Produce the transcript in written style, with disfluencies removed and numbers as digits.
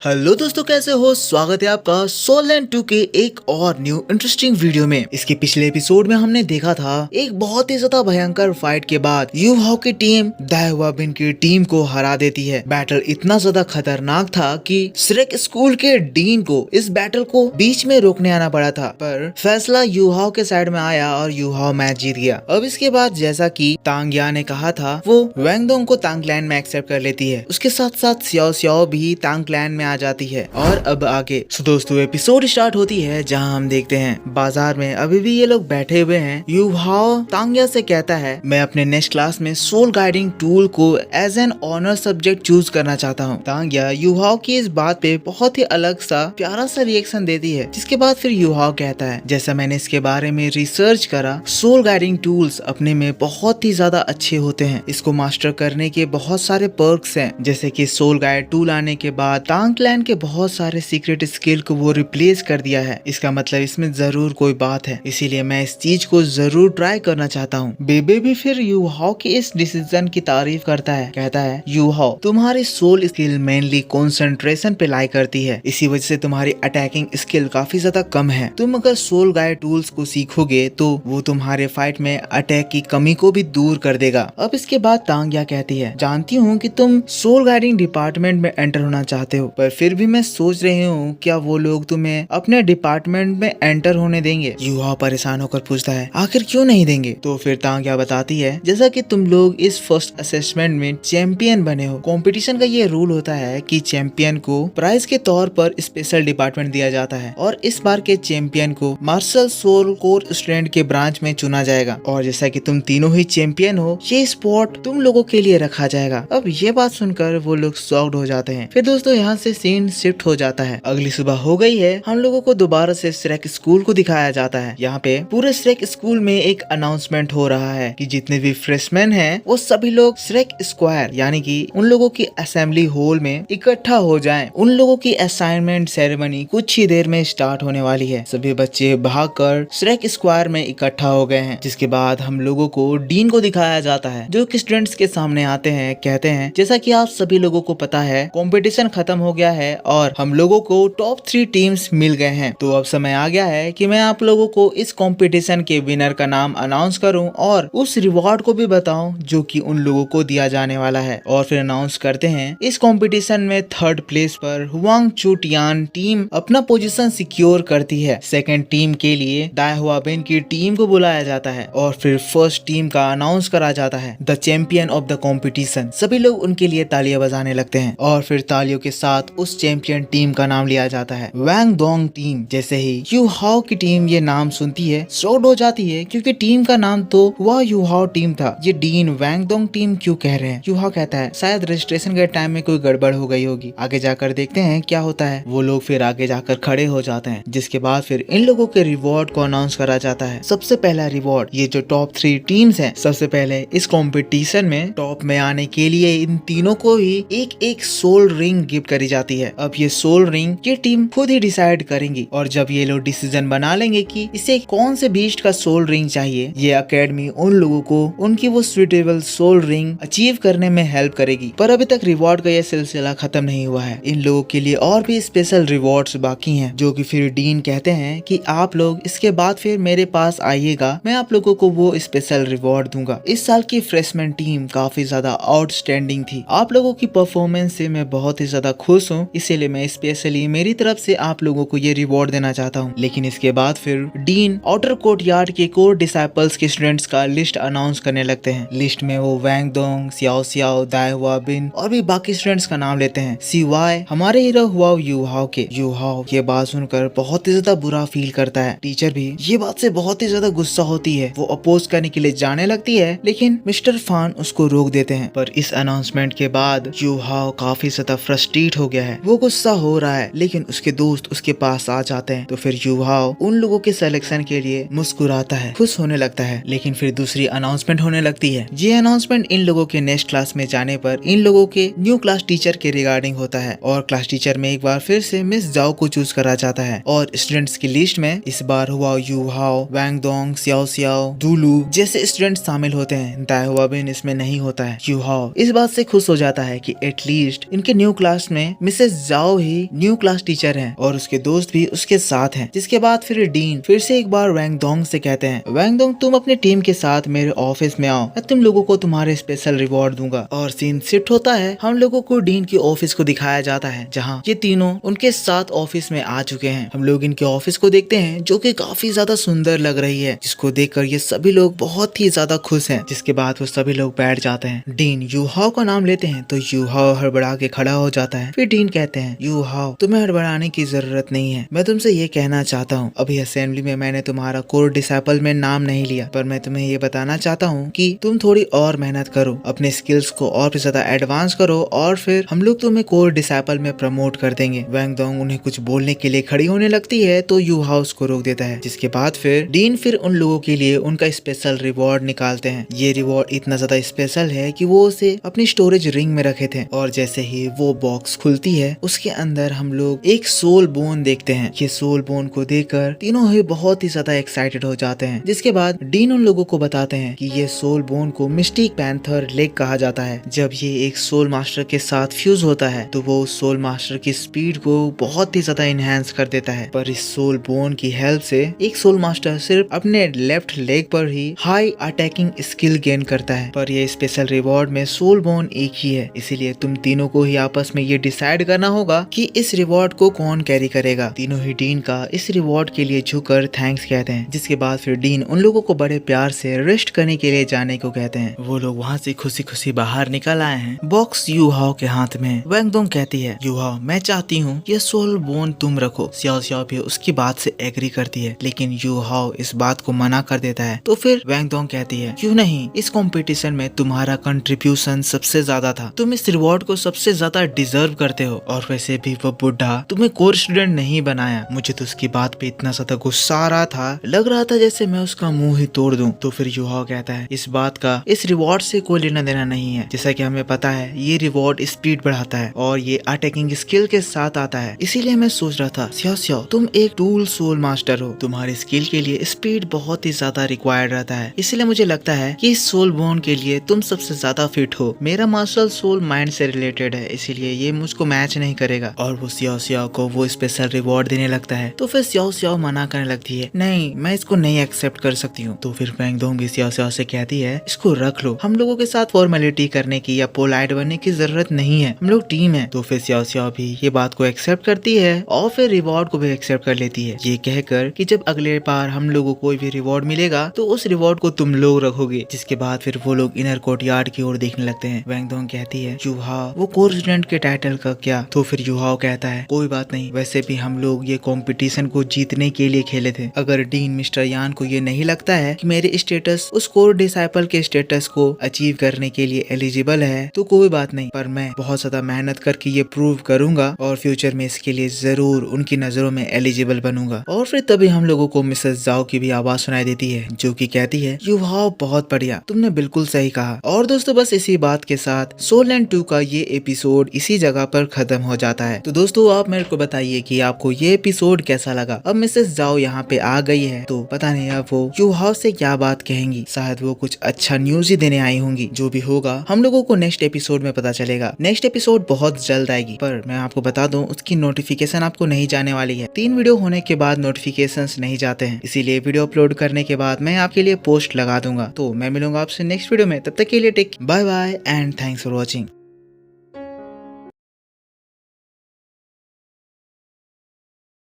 Hello दोस्तों, कैसे हो? स्वागत है आपका सोल एंड 2 के एक और न्यू इंटरेस्टिंग वीडियो में। इसके पिछले एपिसोड में हमने देखा था एक बहुत ही ज्यादा भयंकर फाइट के बाद यू हाओ की टीम दाएहुआबिन की टीम को हरा देती है। बैटल इतना ज्यादा खतरनाक था कि श्रेक स्कूल के डीन को इस बैटल को बीच में रोकने आना पड़ा था, पर फैसला यू हाओ के साइड में आया और यू हाओ मैच जीत गया। अब इसके बाद जैसा कि तांग या ने कहा था, वो वैंगडोंग को तांग क्लैन में एक्सेप्ट कर लेती है। उसके साथ साथ सियाओ सियाओ भी तांग क्लैन में आ जाती है। और अब आगे दोस्तों एपिसोड स्टार्ट होती है, जहां हम देखते हैं बाजार में अभी भी ये लोग बैठे हुए हैं। यू हाओ तांग्या से कहता है, मैं अपने नेक्स्ट क्लास में सोल गाइडिंग टूल को as an honour subject choose करना चाहता हूँ। तांग्या यू हाओ की इस बात पे बहुत ही अलग सा प्यारा सा रिएक्शन देती है, जिसके बाद फिर यू हाओ कहता है, जैसा मैंने इसके बारे में रिसर्च करा, सोल गाइडिंग टूल्स अपने में बहुत ही ज्यादा अच्छे होते हैं। इसको मास्टर करने के बहुत सारे पर्क्स हैं, जैसे कि सोल गाइड टूल आने के बाद तांग क्लैन के बहुत सारे सीक्रेट स्किल को वो रिप्लेस कर दिया है। इसका मतलब इसमें जरूर कोई बात है, इसीलिए मैं इस चीज को जरूर ट्राई करना चाहता हूँ। बेबे भी फिर यू हाओ के इस डिसीजन की तारीफ करता है, कहता है, यू हाओ तुम्हारी सोल स्किल मेनली कंसंट्रेशन पे लाई करती है, इसी वजह से तुम्हारी अटैकिंग स्किल काफी ज्यादा कम है। तुम अगर सोल गाइड टूल्स को सीखोगे तो वो तुम्हारे फाइट में अटैक की कमी को भी दूर कर देगा। अब इसके बाद तांग्या कहती है, जानती हूँ कि तुम सोल गाइडिंग डिपार्टमेंट में एंटर होना चाहते हो, पर फिर भी मैं सोच रही हूँ क्या वो लोग तुम्हें अपने डिपार्टमेंट में एंटर होने देंगे। यू हाओ परेशान होकर पूछता है, आखिर क्यों नहीं देंगे? तो फिर तांग्या बताती है, जैसा कि तुम लोग इस फर्स्ट असेसमेंट में चैंपियन बने हो, कंपटीशन का ये रूल होता है कि चैंपियन को प्राइज के तौर पर स्पेशल डिपार्टमेंट दिया जाता है, और इस बार के चैंपियन को मार्शल सोल कोर स्टूडेंट के ब्रांच में चुना जाएगा। और जैसा कि तुम तीनों ही चैंपियन हो, ये स्पॉट तुम लोगों के लिए रखा जाएगा। अब ये बात सुनकर वो लोग शॉक्ड हो जाते हैं। फिर दोस्तों यहाँ से सीन शिफ्ट हो जाता है। अगली सुबह हो गई है, हम लोगों को दोबारा से श्रेक स्कूल को दिखाया जाता है। यहाँ पे पूरे श्रेक स्कूल में एक अनाउंसमेंट हो रहा है कि जितने भी फ्रेशमैन हैं वो सभी लोग श्रेक स्क्वायर यानी कि उन लोगों की असेंबली हॉल में इकट्ठा हो जाएं। उन लोगों की असाइनमेंट सेरेमनी कुछ ही देर में स्टार्ट होने वाली है। सभी बच्चे भागकर श्रेक स्क्वायर में इकट्ठा हो गए हैं। जिसके बाद हम लोगों को डीन को दिखाया जाता है, जो कि स्टूडेंट्स के सामने आते हैं, कहते हैं, जैसा कि आप सभी लोगों को पता है कंपटीशन खत्म हो गया है और हम लोगों को टॉप 3 टीम्स मिल गए हैं। तो अब समय आ गया है कि मैं आप लोगों को इस कंपटीशन के विनर का नाम अनाउंस करूं और उस रिवॉर्ड को भी बताऊं जो कि उन लोगों को दिया जाने वाला है। और फिर अनाउंस करते हैं, इस कंपटीशन में 3rd प्लेस पर हुआंग चू टियान टीम अपना पोजीशन सिक्योर करती है। 2nd टीम के लिए दाएहुआबिन की टीम को बुलाया जाता है और फिर 1st टीम का अनाउंस करा जाता है, the champion of the competition. सभी लोग उनके लिए तालियां बजाने लगते हैं और फिर तालियों के साथ उस चैंपियन टीम का नाम लिया जाता है, वैंगडोंग टीम। जैसे ही यू हाओ की टीम ये नाम सुनती है, शॉक्ड हो जाती है, क्योंकि टीम का नाम तो हुआ यू हाओ टीम था। ये डीन वैंगडोंग टीम क्यों कह रहे हैं? यू हाओ कहता है, शायद रजिस्ट्रेशन के टाइम में कोई गड़बड़ हो गई होगी, आगे जाकर देखते हैं क्या होता है। वो लोग फिर आगे जाकर खड़े हो जाते हैं, जिसके बाद फिर इन लोगों के रिवॉर्ड को अनाउंस करा जाता है। सबसे पहला रिवॉर्ड, ये जो टॉप 3 टीम्स हैं, सबसे पहले इस कॉम्पिटिशन में टॉप में आने के लिए इन तीनों को ही एक एक सोल रिंग गिफ्ट करी जाती है। अब ये सोल रिंग ये टीम खुद ही डिसाइड करेंगी, और जब ये लोग डिसीजन बना लेंगे कि इसे कौन से बीस्ट का सोल रिंग चाहिए, ये एकेडमी उन लोगों को उनकी वो सुटेबल सोल रिंग अचीव करने में हेल्प करेगी। पर अभी तक रिवॉर्ड का ये सिलसिला खत्म नहीं हुआ है। इन लोगों के लिए और भी स्पेशल रिवॉर्ड्स बाकी हैं, जो कि फिर डीन कहते हैं कि आप लोग इसके बाद फिर मेरे पास आइएगा, मैं आप लोगों को वो स्पेशल रिवॉर्ड दूंगा। इस साल की फ्रेशमैन टीम काफी ज्यादा आउटस्टैंडिंग थी। आप लोगों की परफॉर्मेंस से मैं बहुत ही ज्यादा खुश हूँ, इसीलिए मैं स्पेशली मेरी तरफ से आप लोगों को ये रिवॉर्ड देना चाहता हूँ। लेकिन इसके बाद फिर डीन आउटर कोर्ट यार्ड के कोर डिसाइपल्स के स्टूडेंट्स का लिस्ट अनाउंस करने लगते हैं। लिस्ट में वो वैंगडोंग, सियाओ सियाओ, दाएहुआबिन और भी बाकी स्टूडेंट्स का नाम लेते हैं, सिवाय हमारे हीरो हुआ यू हाओ के। यू हाओ ये बात सुनकर बहुत ही ज्यादा बुरा फील करता है। टीचर भी ये बात से बहुत ही ज्यादा गुस्सा होती है। वो अपोज करने के लिए जाने लगती है, लेकिन मिस्टर फान उसको रोक देते हैं। पर इस अनाउंसमेंट के बाद यू हाओ काफी ज्यादा फ्रस्ट्रेट हो गया है। वो गुस्सा हो रहा है, लेकिन उसके दोस्त उसके पास आ जाते हैं। तो फिर यू हाओ उन लोगों के सिलेक्शन के लिए मुस्कुराता है, खुश होने लगता है। लेकिन फिर दूसरी अनाउंसमेंट होने लगती है। ये अनाउंसमेंट इन लोगों के नेक्स्ट क्लास में जाने पर इन लोगों के न्यू क्लास टीचर के रिगार्डिंग होता है, और क्लास टीचर में एक बार फिर से मिस जाओ को चूज करा जाता है। और स्टूडेंट्स की लिस्ट में इस बार हुआ यू हाओ, वैंगडोंग, सियाओ सियाओ, दुलू जैसे स्टूडेंट्स शामिल होते हैं। दाएहुआबिन इसमें नहीं होता है। यू हाओ इस बात से खुश हो जाता है कि एटलीस्ट इनके न्यू क्लास में मिसेस जाओ ही न्यू क्लास टीचर हैं और उसके दोस्त भी उसके साथ हैं। जिसके बाद फिर डीन फिर से एक बार वैंग डोंग से कहते हैं, वैंग डोंग तुम अपनी टीम के साथ मेरे ऑफिस में आओ, मैं तुम लोगों को तुम्हारे स्पेशल रिवॉर्ड दूंगा। और सीन शिफ्ट होता है, हम लोगों को डीन की ऑफिस को दिखाया जाता है जहाँ ये तीनों उनके साथ ऑफिस में आ चुके हैं। हम लोग इनके ऑफिस को देखते हैं जो कि काफी ज्यादा सुंदर लग रही है, जिसको देखकर ये सभी लोग बहुत ही ज्यादा खुश हैं। जिसके बाद वो सभी लोग बैठ जाते हैं। डीन यूहाओ का नाम लेते हैं तो यूहाओ हड़बड़ा के खड़ा हो जाता है। फिर डीन कहते हैं, यूहाओ तुम्हें हड़बड़ाने की जरूरत नहीं है, मैं तुमसे ये कहना चाहता हूँ अभी असेंबली में मैंने तुम्हारा कोर डिसाइपल में नाम नहीं लिया, पर मैं तुम्हें ये बताना चाहता हूँ कि तुम थोड़ी और मेहनत करो, अपने स्किल्स को और भी ज्यादा एडवांस करो और फिर हम लोग तुम्हें कोर डिसाइपल में प्रमोट कर देंगे। वैंग डोंग उन्हें कुछ बोलने के लिए खड़ी होने लगती है तो यूहाओ उसको रोक देता है। जिसके बाद फिर डीन फिर उन लोगों के लिए उनका स्पेशल रिवॉर्ड निकालते हैं। ये रिवॉर्ड इतना ज्यादा स्पेशल है कि वो उसे अपनी स्टोरेज रिंग में रखे थे और जैसे ही वो बॉक्स खुलती है उसके अंदर हम लोग एक सोल बोन देखते हैं। ये सोल बोन को देखकर तीनों ही बहुत ही ज्यादा एक्साइटेड हो जाते हैं। जिसके बाद डीन उन लोगों को बताते हैं कि ये सोल बोन को मिस्टिक पैंथर लेग कहा जाता है। जब ये एक सोल मास्टर के साथ फ्यूज होता है तो वो उस सोल मास्टर की स्पीड को बहुत ही ज्यादा इनहेंस कर देता है। पर इस सोल बोन की हेल्प से एक सोल मास्टर सिर्फ अपने लेफ्ट लेग पर ही हाई अटैकिंग स्किल गेन करता है। पर ये स्पेशल रिवॉर्ड में सोल बोन एक ही है, इसीलिए तुम तीनों को ही आपस में ये डिसाइड करना होगा कि इस रिवॉर्ड को कौन कैरी करेगा। तीनों ही डीन का इस रिवॉर्ड के लिए झुककर थैंक्स कहते हैं। जिसके बाद फिर डीन उन लोगों को बड़े प्यार से रेस्ट करने के लिए जाने को कहते हैं। वो लोग वहाँ से खुशी खुशी बाहर निकल आए हैं। बॉक्स यूहाओ के हाथ में। वैंग डोंग कहती है, यूहाओ मैं चाहती हूँ ये सोल बोन तुम रखो। सियाओ सियाओ भी उसकी बात से एग्री करती है, लेकिन यूहाओ इस बात को मना कर देता है। तो फिर वैंग डोंग कहती है, क्यों नहीं, इस कंपटीशन में तुम्हारा कंट्रीब्यूशन सबसे ज्यादा था, तुम इस रिवॉर्ड को सबसे ज्यादा डिजर्व करते हो। और वैसे भी वो बुढ़ा तुम्हें कोर स्टूडेंट नहीं बनाया। मुझे तो उसकी बात पे इतना ज्यादा गुस्सा आ रहा था, लग रहा था जैसे मैं उसका मुंह ही तोड़ दूं। तो फिर यूहाओ कहता है, इस बात का इस रिवॉर्ड से कोई लेना देना नहीं है। जैसा कि हमें पता है ये रिवॉर्ड स्पीड बढ़ाता है और ये अटैकिंग स्किल के साथ आता है, इसीलिए मैं सोच रहा था सियाओ सियाओ तुम एक टूल सोल मास्टर हो, तुम्हारी स्किल के लिए स्पीड बहुत ही ज्यादा रिक्वायर्ड रहता है, इसलिए मुझे लगता है कि इस सोल बोन के लिए तुम सबसे ज्यादा फिट हो। मेरा मार्शल सोल माइंड से रिलेटेड है, इसीलिए ये मुझको मैच नहीं करेगा। और वो सियाओ सियाओ को वो स्पेशल रिवॉर्ड देने लगता है। तो फिर सियाओ सियाओ मना करने लगती है, नहीं मैं इसको नहीं एक्सेप्ट कर सकती हूँ। तो फिर वैंग डोंग भी सियाओ सियाओ से कहती है, इसको रख लो, हम लोगों के साथ फॉर्मेलिटी करने की या पोलाइट बनने की जरूरत नहीं है, हम लोग टीम है। तो फिर सियाओ सियाओ भी ये बात को एक्सेप्ट करती है और फिर रिवॉर्ड को भी एक्सेप्ट कर लेती है, ये कहकर कि जब अगले बार हम लोगों को कोई भी रिवॉर्ड मिलेगा तो उस रिवॉर्ड को तुम लोग रखोगे। जिसके बाद फिर वो लोग इनर कोर्टयार्ड की ओर देखने लगते हैं। वैंग डोंग कहती है, यूहाओ वो कोर स्टूडेंट के टाइटल का क्या? तो फिर यूहाओ कहता है, कोई बात नहीं, वैसे भी हम लोग ये कंपटीशन को जीतने के लिए खेले थे। अगर डीन मिस्टर यान को ये नहीं लगता है कि मेरे स्टेटस उस कोर डिसाइपल के स्टेटस को अचीव करने के लिए एलिजिबल है तो कोई बात नहीं, पर मैं बहुत ज्यादा मेहनत करके ये प्रूव करूंगा और फ्यूचर में इसके लिए जरूर उनकी नजरों में एलिजिबल बनूंगा। और फिर तभी हम लोगों को मिसेस जाओ की भी आवाज सुनाई देती है जो कि कहती है, यूहाओ बहुत बढ़िया, तुमने बिल्कुल सही कहा। और दोस्तों बस इसी बात के साथ सोल लैंड 2 का ये एपिसोड इसी जगह पर खत्म हो जाता है। तो दोस्तों आप मेरे को बताइए कि आपको ये एपिसोड कैसा लगा। अब मिसेस जाओ यहाँ पे आ गई है तो पता नहीं अब वो यूहाओ से क्या बात कहेंगी, शायद वो कुछ अच्छा न्यूज ही देने आई होंगी। जो भी होगा हम लोगों को नेक्स्ट एपिसोड में पता चलेगा। नेक्स्ट एपिसोड बहुत जल्द आएगी, पर मैं आपको बता दूं उसकी नोटिफिकेशन आपको नहीं जाने वाली है। 3 वीडियो होने के बाद नोटिफिकेशंस नहीं जाते हैं, इसीलिए वीडियो अपलोड करने के बाद मैं आपके लिए पोस्ट लगा दूंगा। तो मैं मिलूंगा आपसे नेक्स्ट वीडियो में, तब तक के लिए take bye bye and thanks for watching.